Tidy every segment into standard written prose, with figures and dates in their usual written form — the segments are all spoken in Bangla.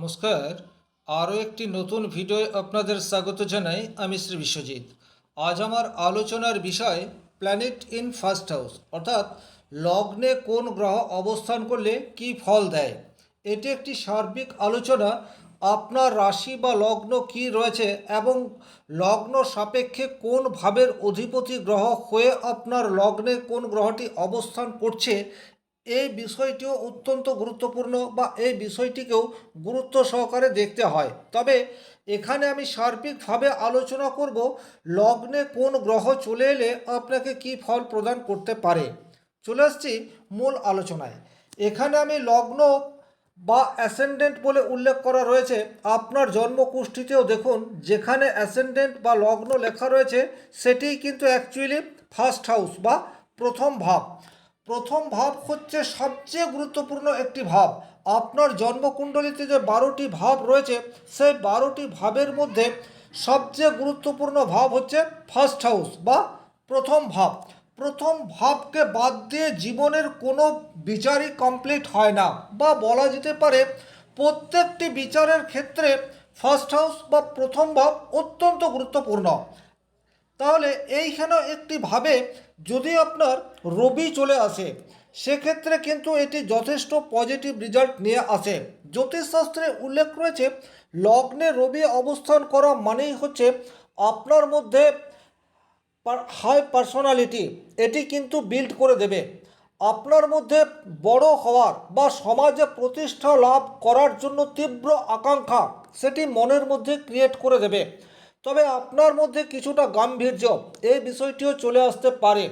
নমস্কার। আরও একটি নতুন ভিডিও আপনাদের স্বাগত জানাই। আমি শ্রী বিশ্বজিৎ। আজ আমার আলোচনার বিষয় প্ল্যানেট ইন ফার্স্ট হাউস, অর্থাৎ লগ্নে কোন গ্রহ অবস্থান করলে কি ফল দেয়। এটি একটি সার্বিক আলোচনা। আপনার রাশি বা লগ্ন কি রয়েছে এবং লগ্ন সাপেক্ষে কোন ভাবের অধিপতি গ্রহ হয়ে আপনার লগ্নে কোন গ্রহটি অবস্থান করছে, এই বিষয়টিও অত্যন্ত গুরুত্বপূর্ণ বা এই বিষয়টিকেও গুরুত্ব সহকারে দেখতে হয়। তবে এখানে আমি সার্বিকভাবে আলোচনা করব লগ্নে কোন গ্রহ চলে এলে আপনাকে কি ফল প্রদান করতে পারে। চলে আসছি মূল আলোচনায়। এখানে আমি লগ্ন বা অ্যাসেন্ডেন্ট বলে উল্লেখ করা রয়েছে। আপনার জন্মকুষ্ঠিতেও দেখুন, যেখানে অ্যাসেন্ডেন্ট বা লগ্ন লেখা রয়েছে সেটিই কিন্তু অ্যাকচুয়ালি ফার্স্ট হাউস বা প্রথম ভাব। প্রথম ভাব হচ্ছে সবচেয়ে গুরুত্বপূর্ণ একটি ভাব। আপনার জন্মকুণ্ডলিতে যে 12টি ভাব রয়েছে, সেই 12টি ভাবের মধ্যে সবচেয়ে গুরুত্বপূর্ণ ভাব হচ্ছে ফার্স্ট হাউস বা প্রথম ভাব। প্রথম ভাবকে বাদ দিয়ে জীবনের কোনো বিচারই কমপ্লিট হয় না, বা বলা যেতে পারে প্রত্যেকটি বিচারের ক্ষেত্রে ফার্স্ট হাউস বা প্রথম ভাব অত্যন্ত গুরুত্বপূর্ণ। তাহলে এইখানেও একটি ভাবে যদি আপনার রবি চলে আসে, সেক্ষেত্রে কিন্তু এটি যথেষ্ট পজিটিভ রেজাল্ট নিয়ে আসে। জ্যোতিষশাস্ত্রে উল্লেখ রয়েছে লগ্নে রবি অবস্থান করা মানেই হচ্ছে আপনার মধ্যে হাই পার্সোনালিটি এটি কিন্তু বিল্ড করে দেবে। আপনার মধ্যে বড় হওয়ার বা সমাজে প্রতিষ্ঠা লাভ করার জন্য তীব্র আকাঙ্ক্ষা সেটি মনের মধ্যে ক্রিয়েট করে দেবে। তবে আপনার মধ্যে কিছুটা গাম্ভীর্য এই বিষয়টিও চলে আসতে পারে।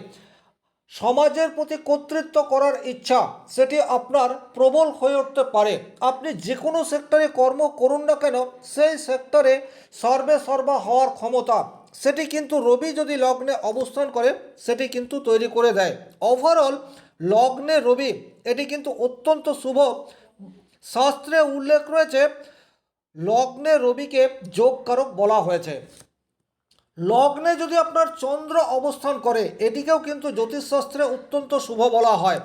সমাজের প্রতি কর্তৃত্ব করার ইচ্ছা সেটি আপনার প্রবল হয়ে উঠতে পারে। আপনি যে কোনো সেক্টরে কর্ম করুন না কেন, সেই সেক্টরে সর্বে সর্বা হওয়ার ক্ষমতা সেটি কিন্তু রবি যদি লগ্নে অবস্থান করে সেটি কিন্তু তৈরি করে দেয়। ওভারঅল লগ্নে রবি এটি কিন্তু অত্যন্ত শুভ। শাস্ত্রে উল্লেখ রয়েছে লগ্নে রবিকে যোগকারক বলা হয়েছে। লগ্নে যদি আপনার চন্দ্র অবস্থান করে, এটিকেও কিন্তু জ্যোতিষশাস্ত্রে অত্যন্ত শুভ বলা হয়।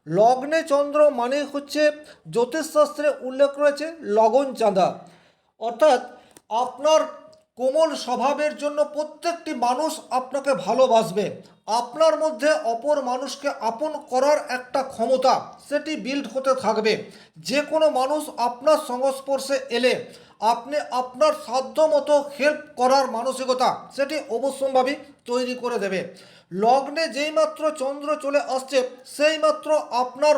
লগ্নে চন্দ্র মানে হচ্ছে জ্যোতিষশাস্ত্রে উল্লেখ রয়েছে লগন চাঁদা, অর্থাৎ আপনার কোমল স্বভাবের জন্য প্রত্যেকটি মানুষ আপনাকে ভালোবাসবে। আপনার মধ্যে অপর মানুষকে আপন করার একটা ক্ষমতা সেটি বিল্ড হতে থাকবে। যে কোনো মানুষ আপনার সংস্পর্শে এলে আপনি আপনার সাধ্য মতো হেল্প করার মানসিকতা সেটি অবশ্যম্ভাবী তৈরি করে দেবে। লগ্নে যেইমাত্র চন্দ্র চলে আসছে সেইমাত্র আপনার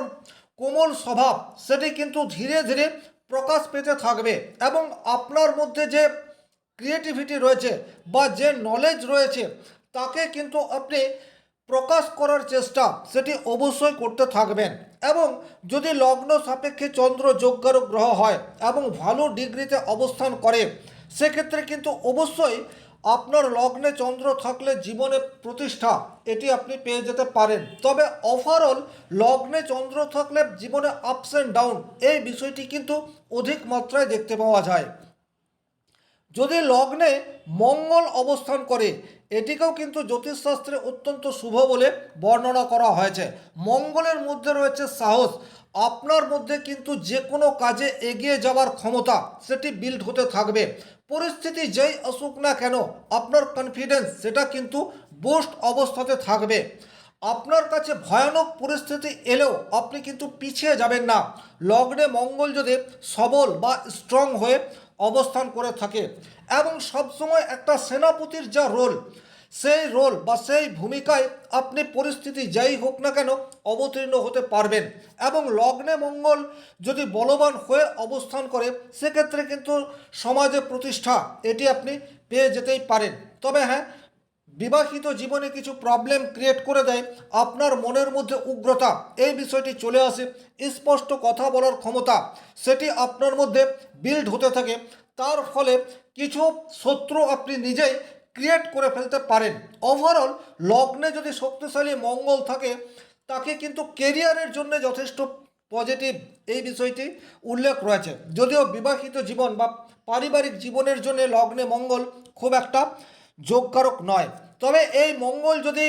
কোমল স্বভাব সেটি কিন্তু ধীরে ধীরে প্রকাশ পেতে থাকবে, এবং আপনার মধ্যে যে ক্রিয়েটিভিটি রয়েছে বা যে নলেজ রয়েছে তাকে কিন্তু আপনি প্রকাশ করার চেষ্টা সেটি অবশ্যই করতে থাকবেন। এবং যদি লগ্ন সাপেক্ষে চন্দ্র যোগকারক গ্রহ হয় এবং ভালো ডিগ্রিতে অবস্থান করে, সেক্ষেত্রে কিন্তু অবশ্যই আপনার লগ্নে চন্দ্র থাকলে জীবনে প্রতিষ্ঠা এটি আপনি পেয়ে যেতে পারেন। তবে ওভারঅল লগ্নে চন্দ্র থাকলে জীবনে আপস অ্যান্ড ডাউন এই বিষয়টি কিন্তু অধিক মাত্রায় দেখতে পাওয়া যায়। যদি লগ্নে মঙ্গল অবস্থান করে, এটিকেও কিন্তু জ্যোতিষশাস্ত্রে অত্যন্ত শুভ বলে বর্ণনা করা হয়েছে। মঙ্গলের মধ্যে রয়েছে সাহস। আপনার মধ্যে কিন্তু যে কোনো কাজে এগিয়ে যাওয়ার ক্ষমতা সেটি বিল্ড হতে থাকবে। পরিস্থিতি যেই আসুক না কেন আপনার কনফিডেন্স সেটা কিন্তু বুস্ট অবস্থাতে থাকবে। আপনার কাছে ভয়ানক পরিস্থিতি এলেও আপনি কিন্তু পিছিয়ে যাবেন না। লগ্নে মঙ্গল যদি সবল বা স্ট্রং হয়ে অবস্থান করে থাকে, এবং সবসময় একটা সেনাপতির যা রোল, সেই রোল বা সেই ভূমিকায় আপনি পরিস্থিতি যাই হোক না কেন অবতীর্ণ হতে পারবেন। এবং লগ্নে মঙ্গল যদি বলবান হয়ে অবস্থান করে, সেক্ষেত্রে কিন্তু সমাজে প্রতিষ্ঠা এটি আপনি পেয়ে যেতেই পারেন। তবে হ্যাঁ, বিবাহিত জীবনে কিছু প্রবলেম ক্রিয়েট করে দেয়। আপনার মনের মধ্যে উগ্রতা এই বিষয়টি চলে আসে। স্পষ্ট কথা বলার ক্ষমতা সেটি আপনার মধ্যে বিল্ড হতে থাকে। তার ফলে কিছু শত্রু আপনি নিজেই ক্রিয়েট করে ফেলতে পারেন। ওভারঅল লগ্নে যদি শক্তিশালী মঙ্গল থাকে, তাকে কিন্তু কেরিয়ারের জন্য যথেষ্ট পজিটিভ এই বিষয়টি উল্লেখ রয়েছে। যদিও বিবাহিত জীবন বা পারিবারিক জীবনের জন্য লগ্নে মঙ্গল খুব একটা যোগকারক নয়। তবে এই মঙ্গল যদি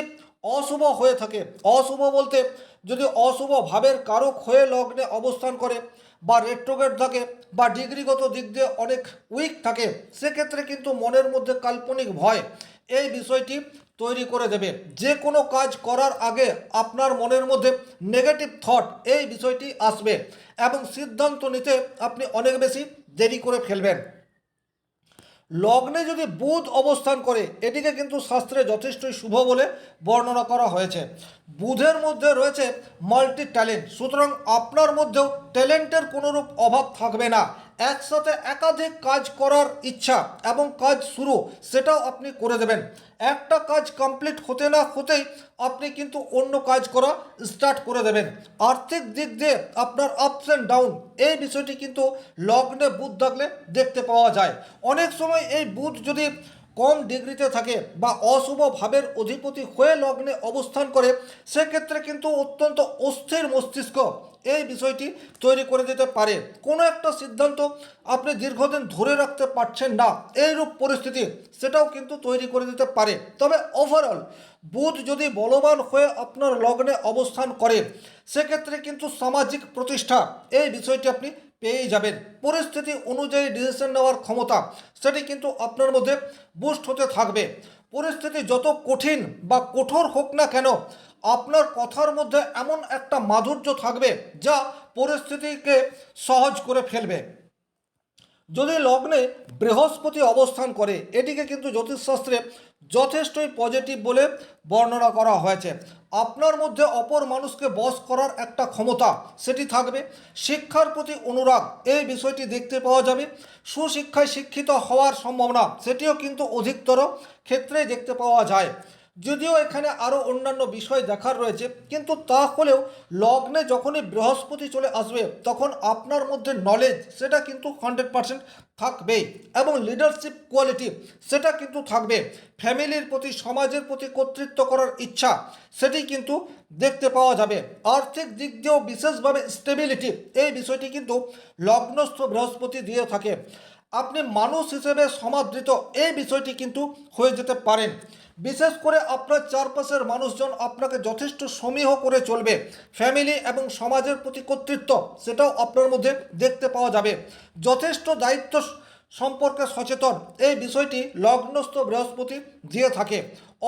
অশুভ হয়ে থাকে, অশুভ বলতে যদি অশুভ ভাবের কারক হয়ে লগ্নে অবস্থান করে বা রেট্রোগ্রেড থাকে বা ডিগ্রিগত দিক দিয়ে অনেক উইক থাকে, সেক্ষেত্রে কিন্তু মনের মধ্যে কাল্পনিক ভয় এই বিষয়টি তৈরি করে দেবে। যে কোনো কাজ করার আগে আপনার মনের মধ্যে নেগেটিভ থট এই বিষয়টি আসবে এবং সিদ্ধান্ত নিতে আপনি অনেক বেশি দেরি করে ফেলবেন। লগ্নে যদি বুধ অবস্থান করে, এটিকে কিন্তু শাস্ত্রে যথেষ্টই শুভ বলে বর্ণনা করা হয়েছে। বুধের মধ্যে রয়েছে মাল্টি ট্যালেন্ট, সুতরাং আপনার মধ্যেও ট্যালেন্টের কোনোরূপ অভাব থাকবে না। একসাথে একাধিক কাজ করার ইচ্ছা এবং কাজ শুরু সেটাও আপনি করে দেবেন। একটা কাজ কমপ্লিট হতে না হতেই আপনি কিন্তু অন্য কাজ করা স্টার্ট করে দেবেন। আর্থিক দিক দিয়ে আপনার আপস অ্যান্ড ডাউন এই বিষয়টি কিন্তু লগ্নে বুধ থাকলে দেখতে পাওয়া যায়। অনেক সময় এই বুধ যদি কম ডিগ্রিতে থাকে বা অশুভ ভাবের অধিপতি হয়ে লগ্নে অবস্থান করে, সেক্ষেত্রে কিন্তু অত্যন্ত অস্থির মস্তিষ্ক এই বিষয়টি তৈরি করে দিতে পারে। কোনো একটা সিদ্ধান্ত আপনি দীর্ঘদিন ধরে রাখতে পারছেন না, এইরূপ পরিস্থিতি সেটাও কিন্তু তৈরি করে দিতে পারে। তবে ওভারঅল বুধ যদি বলবান হয়ে আপনার লগ্নে অবস্থান করে, সেক্ষেত্রে কিন্তু সামাজিক প্রতিষ্ঠা এই বিষয়টি আপনি পেয়েই যাবেন। পরিস্থিতি অনুযায়ী ডিসিশন নেওয়ার ক্ষমতা সেটি কিন্তু আপনার মধ্যে বুস্ট হতে থাকবে। পরিস্থিতি যত কঠিন বা কঠোর হোক না কেন, আপনার কথার মধ্যে এমন একটা মাধুর্য থাকবে যা পরিস্থিতিকে সহজ করে ফেলবে। যদি লগ্নে বৃহস্পতি অবস্থান করে, এটিকে কিন্তু জ্যোতিষশাস্ত্রে যথেষ্টই পজিটিভ বলে বর্ণনা করা হয়েছে। আপনার মধ্যে অপর মানুষকে বশ করার একটা ক্ষমতা সেটি থাকবে। শিক্ষার প্রতি অনুরাগ এই বিষয়টি দেখতে পাওয়া যাবে। সুশিক্ষায় শিক্ষিত হওয়ার সম্ভাবনা সেটিও কিন্তু অধিকতর ক্ষেত্রেই দেখতে পাওয়া যায়। যদিও এখানে আরও অন্যান্য বিষয় দেখার রয়েছে, কিন্তু তা হলেও লগ্নে যখনই বৃহস্পতি চলে আসবে, তখন আপনার মধ্যে নলেজ সেটা কিন্তু 100% থাকবেই এবং লিডারশিপ কোয়ালিটি সেটা কিন্তু থাকবে। ফ্যামিলির প্রতি, সমাজের প্রতি কর্তৃত্ব করার ইচ্ছা সেটি কিন্তু দেখতে পাওয়া যাবে। আর্থিক দিক দিয়েও বিশেষভাবে স্টেবিলিটি এই বিষয়টি কিন্তু লগ্নস্থ বৃহস্পতি দিয়ে থাকে। আপনি মানুষ হিসেবে সমাদৃত এই বিষয়টি কিন্তু হয়ে যেতে পারেন। বিশেষ করে আপনার চারপাশের মানুষজন আপনাকে যথেষ্ট সমীহ করে চলবে। ফ্যামিলি এবং সমাজের প্রতি কর্তৃত্ব সেটাও আপনার মধ্যে দেখতে পাওয়া যাবে। যথেষ্ট দায়িত্ব সম্পর্কে সচেতন এই বিষয়টি লগ্নস্থ বৃহস্পতি দিয়ে থাকে।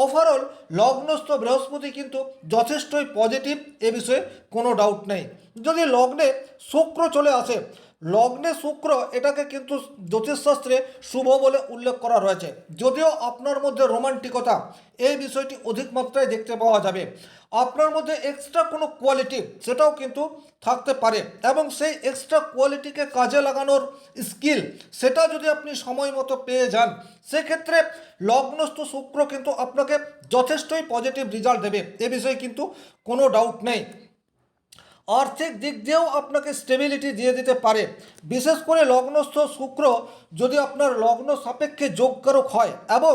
ওভারঅল লগ্নস্থ বৃহস্পতি কিন্তু যথেষ্টই পজিটিভ, এ বিষয়ে কোনো ডাউট নেই। যদি লগ্নে শুক্র চলে আসে, লগ্নে শুক্র এটাকে কিন্তু জ্যোতিষশাস্ত্রে শুভ বলে উল্লেখ করা রয়েছে। যদিও আপনার মধ্যে রোমান্টিকতা এই বিষয়টি অধিক মাত্রায় দেখতে পাওয়া যাবে। আপনার মধ্যে এক্সট্রা কোনো কোয়ালিটি সেটাও কিন্তু থাকতে পারে এবং সেই এক্সট্রা কোয়ালিটিকে কাজে লাগানোর স্কিল সেটা যদি আপনি সময় মতো পেয়ে যান, সেক্ষেত্রে লগ্নস্থ শুক্র কিন্তু আপনাকে যথেষ্টই পজিটিভ রেজাল্ট দেবে, এ বিষয়ে কিন্তু কোনো ডাউট নেই। আর্থিক দিক দিয়েও আপনাকে স্টেবিলিটি দিয়ে দিতে পারে। বিশেষ করে লগ্নস্থ শুক্র যদি আপনার লগ্ন সাপেক্ষে যোগকারক হয় এবং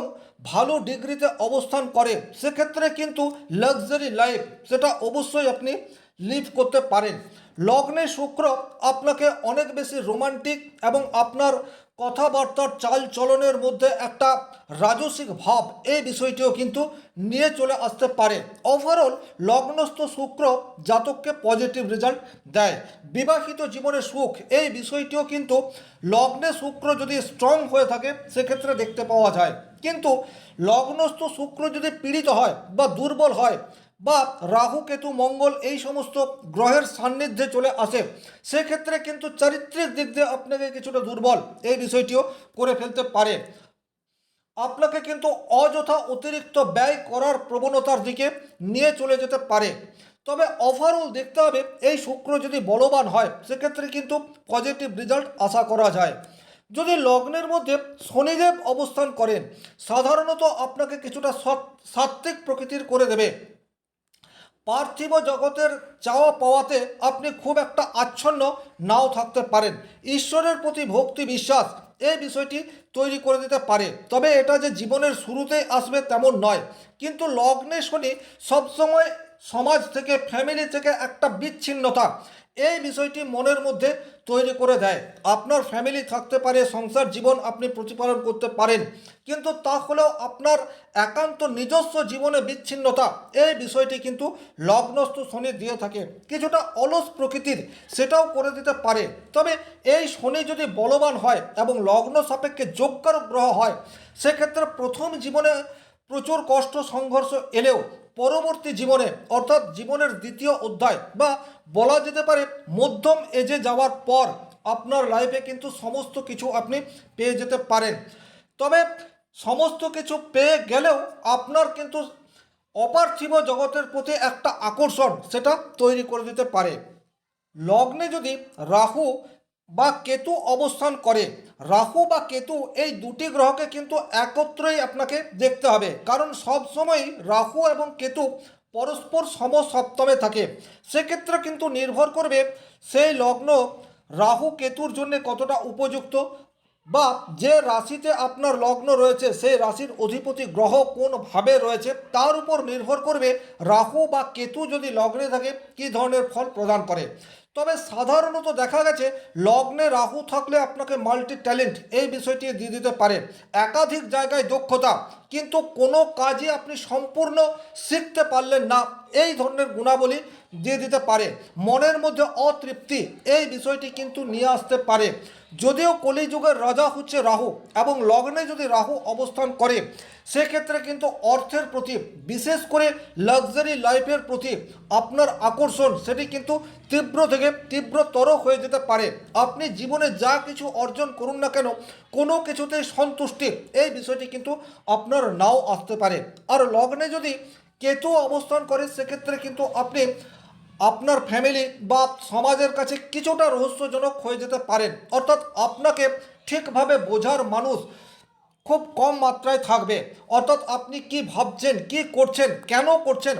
ভালো ডিগ্রিতে অবস্থান করে, সেক্ষেত্রে কিন্তু লাক্সারি লাইফ সেটা অবশ্যই আপনি লিভ করতে পারেন। লগ্নে শুক্র আপনাকে অনেক বেশি রোমান্টিক এবং আপনার কথাবার্তার চাল চলনের মধ্যে একটা রাজসিক ভাব এই বিষয়টিও কিন্তু নিয়ে চলে আসতে পারে। ওভারঅল লগ্নস্থ শুক্র জাতককে পজিটিভ রেজাল্ট দেয়। বিবাহিত জীবনে সুখ এই বিষয়টিও কিন্তু লগ্নে শুক্র যদি স্ট্রং হয়ে থাকে সেক্ষেত্রে দেখতে পাওয়া যায়। কিন্তু লগ্নস্থ শুক্র যদি পীড়িত হয় বা দুর্বল হয় বা রাহু কেতু মঙ্গল এই সমস্ত গ্রহের সান্নিধ্যে চলে আসে, সেক্ষেত্রে কিন্তু চারিত্রিক দিক দিয়ে আপনাকে কিছুটা দুর্বল এই বিষয়টিও করে ফেলতে পারে। আপনাকে কিন্তু অযথা অতিরিক্ত ব্যয় করার প্রবণতার দিকে নিয়ে চলে যেতে পারে। তবে ওভারঅল দেখতে হবে এই শুক্র যদি বলবান হয়, সেক্ষেত্রে কিন্তু পজিটিভ রেজাল্ট আশা করা যায়। যদি লগ্নের মধ্যে শনিদেব অবস্থান করেন, সাধারণত আপনাকে কিছুটা সাত্ত্বিক প্রকৃতির করে দেবে। পার্থিব জগতের চাওয়া পাওয়াতে আপনি খুব একটা আচ্ছন্ন নাও থাকতে পারেন। ঈশ্বরের প্রতি ভক্তি বিশ্বাস এই বিষয়টি তৈরি করে দিতে পারে। তবে এটা যে জীবনের শুরুতেই আসবে তেমন নয়। কিন্তু লগ্নে শনি সবসময় সমাজ থেকে, ফ্যামিলি থেকে একটা বিচ্ছিন্নতা এই বিষয়টি মনের মধ্যে তৈরি করে দেয়। আপনার ফ্যামিলি থাকতে পারে, সংসার জীবন আপনি প্রতিপালন করতে পারেন, কিন্তু তা হলেও আপনার একান্ত নিজস্ব জীবনে বিচ্ছিন্নতা, এই বিষয়টি কিন্তু লগ্নস্থ শনি দিয়ে থাকে। কিছুটা অলস প্রকৃতির, সেটাও করে দিতে পারে। তবে এই শনি যদি বলবান হয় এবং লগ্ন সাপেক্ষে যোগকারক গ্রহ হয়, সেক্ষেত্রে প্রথম জীবনে প্রচুর কষ্ট সংঘর্ষ এলেও পরবর্তী জীবনে, অর্থাৎ জীবনের দ্বিতীয় অধ্যায় বা বলা যেতে পারে মধ্যম এজে যাওয়ার পর, আপনার লাইফে কিন্তু সমস্ত কিছু আপনি পেয়ে যেতে পারেন। তবে সমস্ত কিছু পেয়ে গেলেও আপনার কিন্তু অপার্থিব জগতের প্রতি একটা আকর্ষণ সেটা তৈরি করে দিতে পারে। লগ্নে যদি রাহু বা কেতু অবস্থান করে, রাহু বা কেতু এই দুটি গ্রহকে কিন্তু একত্রেই আপনাকে দেখতে হবে, কারণ সবসময় রাহু এবং কেতু পরস্পর সমসপ্তমে থাকে। সেক্ষেত্রে কিন্তু নির্ভর করবে সেই লগ্ন রাহু কেতুর জন্য কতটা উপযুক্ত, বা যে রাশিতে আপনার লগ্ন রয়েছে সেই রাশির অধিপতি গ্রহ কোনভাবে রয়েছে তার উপর নির্ভর করবে রাহু বা কেতু যদি লগ্নে থাকে কী ধরনের ফল প্রদান করে। তবে সাধারণত দেখা গেছে লগ্নে রাহু থাকলে আপনাকে মাল্টি ট্যালেন্ট এই বিষয়টি দিয়ে দিতে পারে, একাধিক জায়গায় দক্ষতা, কিন্তু কোনো কাজই আপনি সম্পূর্ণ শিখতে পারলেন না, এই ধরনের গুণাবলী দিয়ে দিতে পারে। মনের মধ্যে অতৃপ্তি এই বিষয়টি কিন্তু নিয়ে আসতে পারে। যদিও কলিযুগের রাজা হচ্ছে রাহু এবং লগ্নে যদি রাহু অবস্থান করে, সেক্ষেত্রে কিন্তু অর্থের প্রতি, বিশেষ করে লাক্সারি লাইফের প্রতি আপনার আকর্ষণ সেটি কিন্তু তীব্র থেকে তীব্রতর হয়ে যেতে পারে। আপনি জীবনে যা কিছু অর্জন করুন না কেন, কোনো কিছুতেই সন্তুষ্টি এই বিষয়টি কিন্তু আপনার নাও আসতে পারে। আর লগ্নে যদি কেতু অবস্থান করে, সেক্ষেত্রে কিন্তু আপনি আপনার ফ্যামিলি বা সমাজের কাছে কিছুটা রহস্যজনক হয়ে যেতে পারেন, অর্থাৎ আপনাকে ঠিকভাবে বোঝার মানুষ খুব কম মাত্রায় থাকবে। অর্থাৎ আপনি কি ভাবছেন, কি করছেন, কেন করছেন,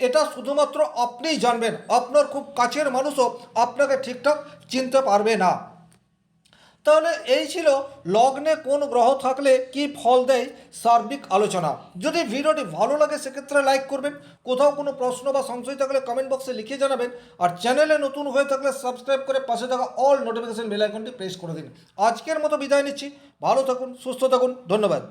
এটা শুধুমাত্র আপনিই জানবেন, আপনার খুব কাছের মানুষও আপনাকে ঠিকঠাক চিনতে পারবে না। তাহলে এই ছিল লগ্নে কোন গ্রহ থাকলে কি ফল দেয় সার্বিক আলোচনা। যদি ভিডিওটি ভালো লাগে সেক্ষেত্রে লাইক করবেন, কোথাও কোনো প্রশ্ন বা সংশয় থাকলে কমেন্ট বক্সে লিখে জানাবেন, আর চ্যানেলে নতুন হয়ে থাকলে সাবস্ক্রাইব করে পাশে থাকা অল নোটিফিকেশন বেল আইকনটি প্রেস করে দিন। আজকের মতো বিদায় নিচ্ছি, ভালো থাকুন, সুস্থ থাকুন, ধন্যবাদ।